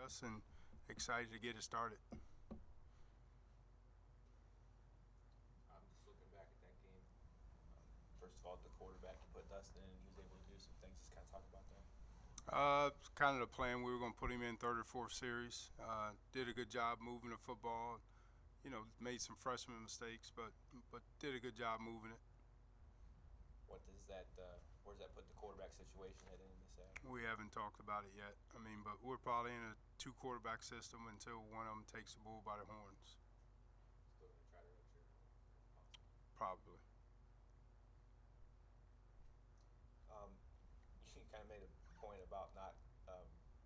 us and excited to get it started. Just looking back at that game, first of all, the quarterback, you put Dustin in, he was able to do some things. Just kind of talk about that. Kind of the plan. We were going to put him in third or fourth series. Did a good job moving the football. Made some freshman mistakes, but did a good job moving it. What does that? Where does that put the quarterback situation heading in this area? We haven't talked about it yet. But we're probably in a 2-quarterback system until one of them takes the bull by the horns. Still gonna try to redshirt. Probably. You kind of made a point about not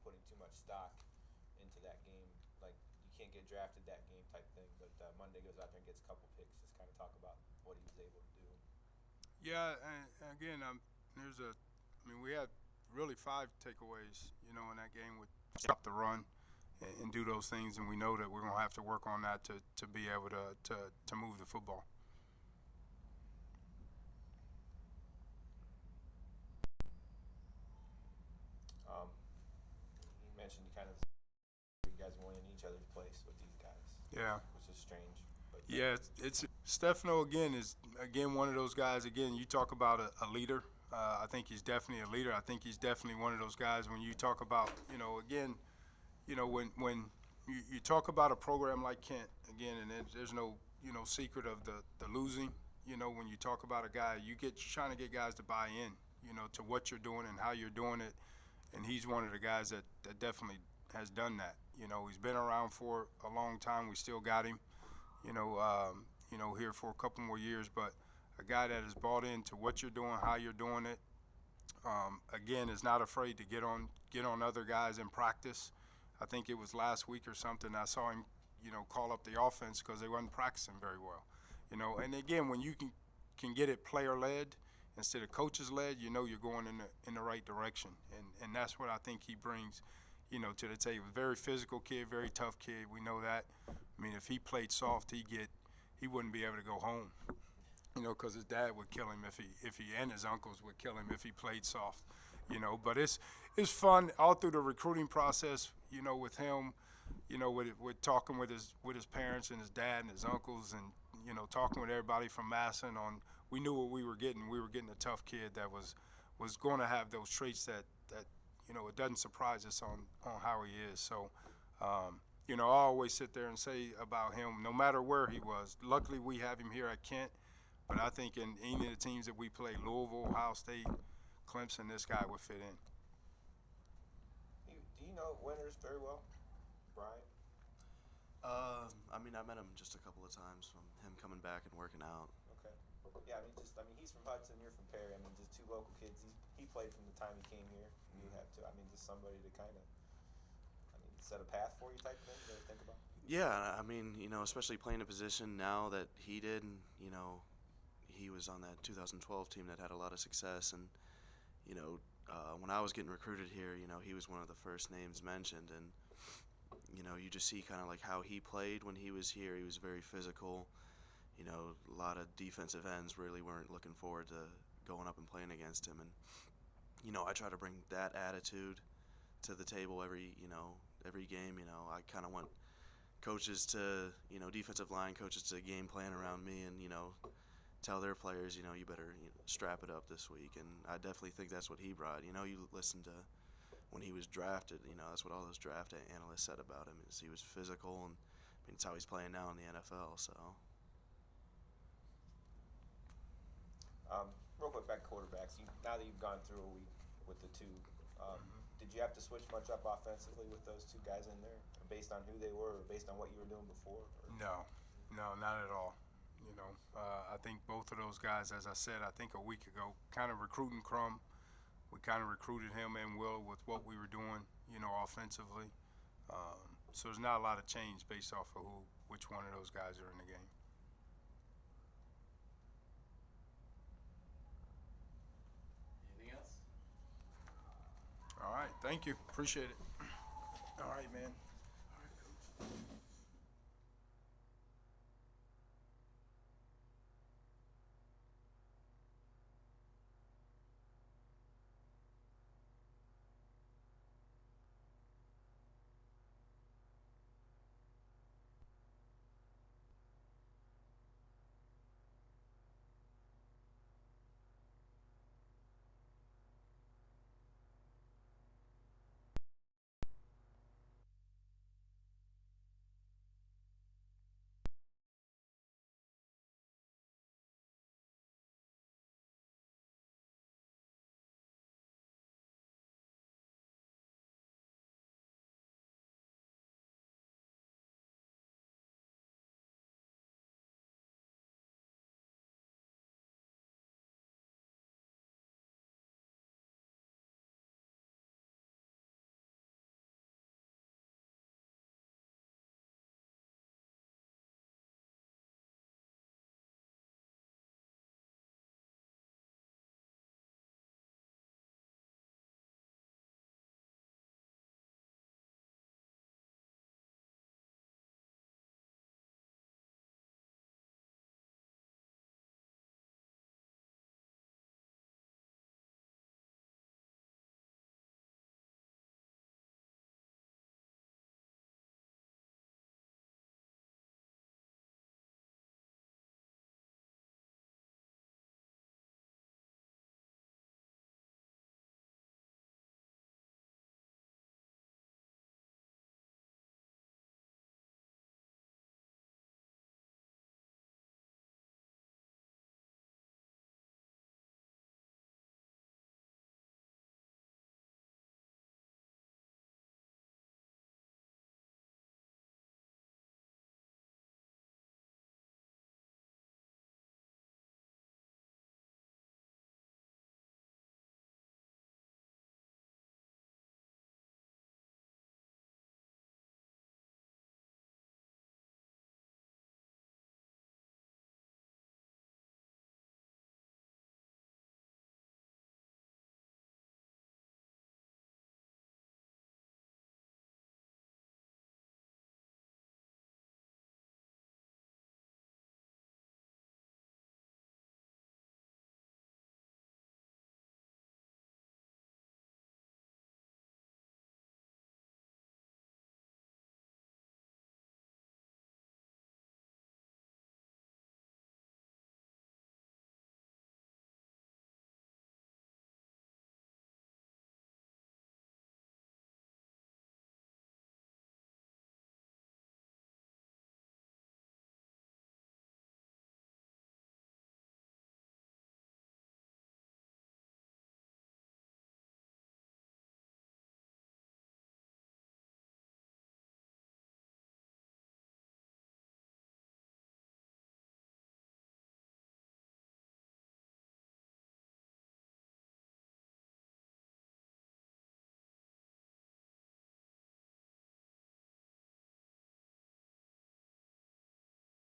putting too much stock into that game. Like, you can't get drafted that game type thing, but Monday goes out there and gets a couple picks. Just kind of talk about what he was able to do. Yeah, and again, we had really 5 takeaways, in that game with stop the run and do those things, and we know that we're going to have to work on that to be able to move the football. You mentioned you guys were in each other's place with these guys. Yeah. Which is strange. But Yeah, it's Stefano is one of those guys. Again, you talk about a leader. I think he's definitely a leader. I think he's definitely one of those guys. When you talk about, when you talk about a program like Kent, again, and there's no, secret of the losing. When you talk about a guy, you're trying to get guys to buy in, to what you're doing and how you're doing it. And he's one of the guys that definitely has done that. He's been around for a long time. We still got him, here for a couple more years. But a guy that is bought into what you're doing, how you're doing it. Again, is not afraid to get on other guys in practice. I think it was last week or something. I saw him, call up the offense because they wasn't practicing very well. And again, when you can get it player-led instead of coaches-led, you're going in the right direction. And that's what I think he brings, to the table. Very physical kid, very tough kid. We know that. If he played soft, he wouldn't be able to go home. Because his dad would kill him if he and his uncles would kill him if he played soft. But it's fun all through the recruiting process. With him, with talking with his parents and his dad and his uncles, and talking with everybody from Masson on. We knew what we were getting. We were getting a tough kid that was going to have those traits that it doesn't surprise us on how he is. So. I always sit there and say about him, no matter where he was. Luckily, we have him here at Kent. But I think in any of the teams that we play, Louisville, Ohio State, Clemson, this guy would fit in. Do you know Winters very well, Brian? I met him just a couple of times from him coming back and working out. Okay. Yeah, he's from Hudson, you're from Perry. Just 2 local kids. He played from the time he came here. You have to. Just somebody to kind of, set a path for you type thing to think about. Yeah, especially playing a position now that he did, and he was on that 2012 team that had a lot of success, and when I was getting recruited here, he was one of the first names mentioned, and you just see kind of like how he played when he was here. He was very physical. A lot of defensive ends really weren't looking forward to going up and playing against him, and I try to bring that attitude to the table every game. I kind of want coaches to, defensive line coaches to game plan around me and, tell their players, you better strap it up this week. And I definitely think that's what he brought. You listen to when he was drafted, that's what all those draft analysts said about him, is he was physical, and it's how he's playing now in the NFL. So. Real quick, back to quarterbacks. Now that you've gone through a week with the 2, did you have to switch much up offensively with those 2 guys in there, based on who they were, or based on what you were doing before? Or? No, not at all. I think both of those guys, as I said, I think a week ago, kind of recruiting Crum. We kind of recruited him and Will with what we were doing, offensively. So there's not a lot of change based off of which one of those guys are in the game. Anything else? All right, thank you. Appreciate it. All right, man.